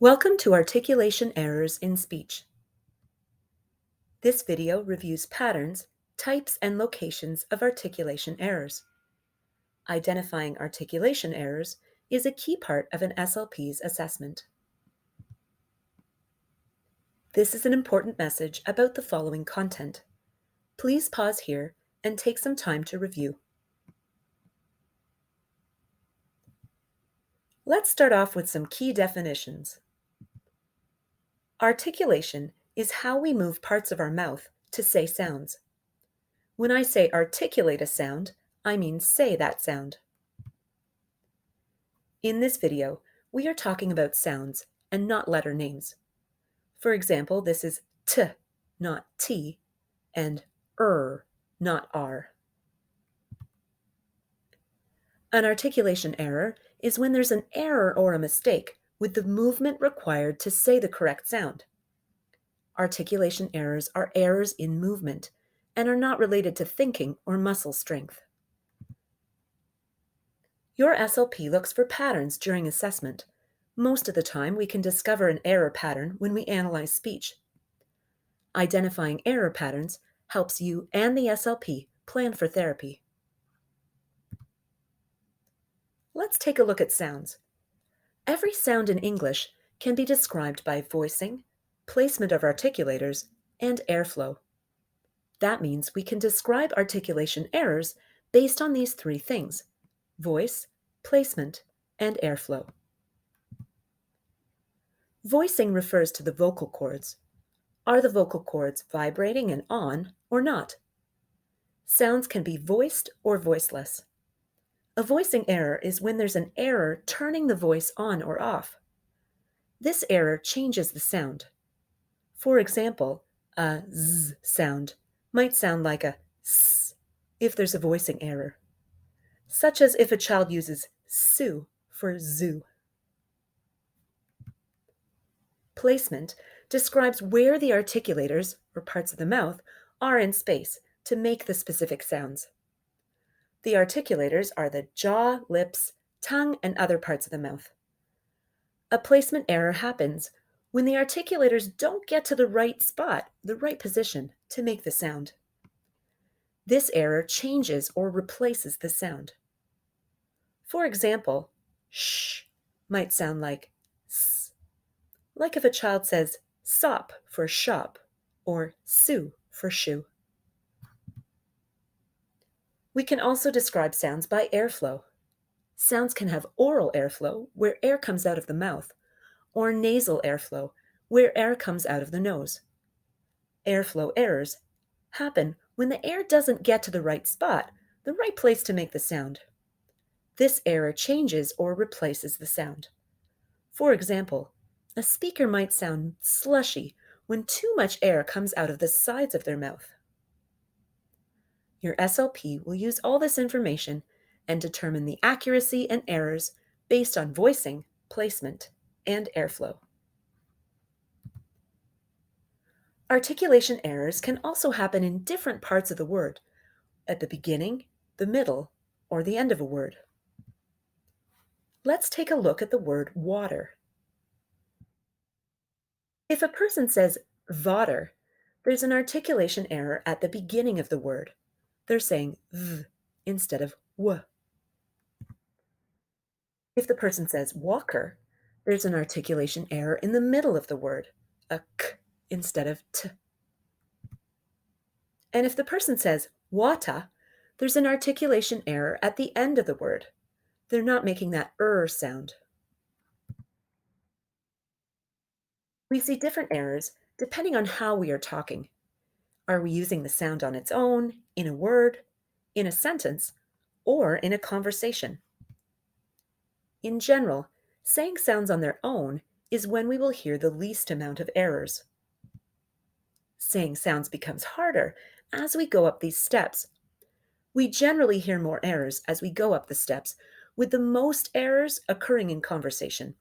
Welcome to Articulation Errors in Speech. This video reviews patterns, types, and locations of articulation errors. Identifying articulation errors is a key part of an SLP's assessment. This is an important message about the following content. Please pause here and take some time to review. Let's start off with some key definitions. Articulation is how we move parts of our mouth to say sounds. When I say articulate a sound, I mean say that sound. In this video, we are talking about sounds and not letter names. For example, this is t, not t, and not r. An articulation error is when there's an error or a mistake with the movement required to say the correct sound. Articulation errors are errors in movement and are not related to thinking or muscle strength. Your SLP looks for patterns during assessment. Most of the time, we can discover an error pattern when we analyze speech. Identifying error patterns helps you and the SLP plan for therapy. Let's take a look at sounds. Every sound in English can be described by voicing, placement of articulators, and airflow. That means we can describe articulation errors based on these three things: voice, placement, and airflow. Voicing refers to the vocal cords. Are the vocal cords vibrating and on or not? Sounds can be voiced or voiceless. A voicing error is when there's an error turning the voice on or off. This error changes the sound. For example, a z sound might sound like a s if there's a voicing error, such as if a child uses su for zoo. Placement describes where the articulators, or parts of the mouth, are in space to make the specific sounds. The articulators are the jaw, lips, tongue, and other parts of the mouth. A placement error happens when the articulators don't get to the right spot, the right position, to make the sound. This error changes or replaces the sound. For example, sh might sound like s, like if a child says sop for shop or sue for shoe. We can also describe sounds by airflow. Sounds can have oral airflow, where air comes out of the mouth, or nasal airflow, where air comes out of the nose. Airflow errors happen when the air doesn't get to the right spot, the right place to make the sound. This error changes or replaces the sound. For example, a speaker might sound slushy when too much air comes out of the sides of their mouth. Your SLP will use all this information and determine the accuracy and errors based on voicing, placement, and airflow. Articulation errors can also happen in different parts of the word, at the beginning, the middle, or the end of a word. Let's take a look at the word water. If a person says water, there's an articulation error at the beginning of the word. They're saying v instead of w. If the person says walker, there's an articulation error in the middle of the word, a k instead of t. And if the person says wata, there's an articulation error at the end of the word. They're not making that sound. We see different errors depending on how we are talking. Are we using the sound on its own, in a word, in a sentence, or in a conversation? In general, saying sounds on their own is when we will hear the least amount of errors. Saying sounds becomes harder as we go up these steps. We generally hear more errors as we go up the steps, with the most errors occurring in conversation.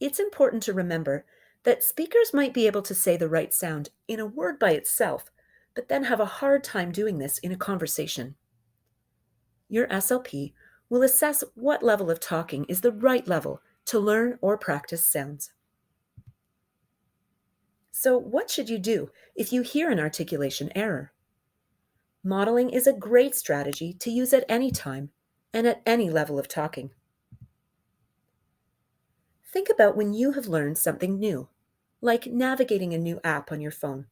It's important to remember that speakers might be able to say the right sound in a word by itself, but then have a hard time doing this in a conversation. Your SLP will assess what level of talking is the right level to learn or practice sounds. So, what should you do if you hear an articulation error? Modeling is a great strategy to use at any time and at any level of talking. Think about when you have learned something new, like navigating a new app on your phone.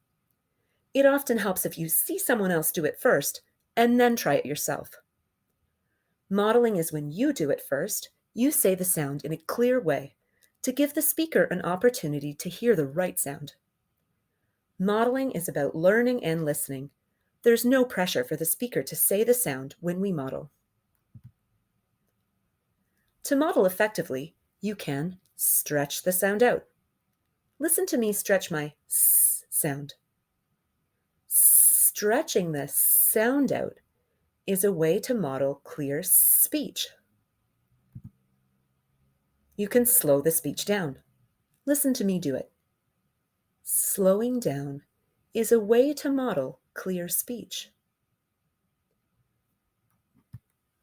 It often helps if you see someone else do it first and then try it yourself. Modeling is when you do it first, you say the sound in a clear way to give the speaker an opportunity to hear the right sound. Modeling is about learning and listening. There's no pressure for the speaker to say the sound when we model. To model effectively, you can stretch the sound out. Listen to me stretch my S sound. Stretching the sound out is a way to model clear speech. You can slow the speech down. Listen to me do it. Slowing down is a way to model clear speech.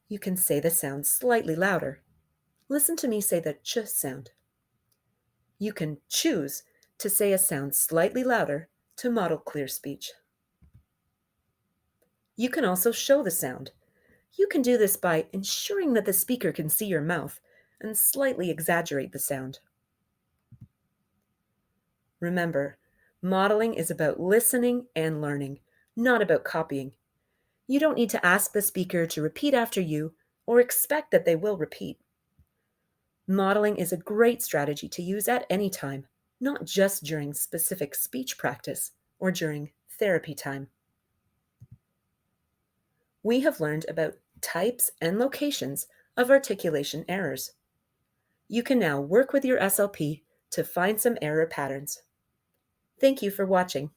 You can say the sound slightly louder. Listen to me say the ch sound. You can choose to say a sound slightly louder to model clear speech. You can also show the sound. You can do this by ensuring that the speaker can see your mouth and slightly exaggerate the sound. Remember, modeling is about listening and learning, not about copying. You don't need to ask the speaker to repeat after you or expect that they will repeat. Modeling is a great strategy to use at any time, not just during specific speech practice or during therapy time. We have learned about types and locations of articulation errors. You can now work with your SLP to find some error patterns. Thank you for watching.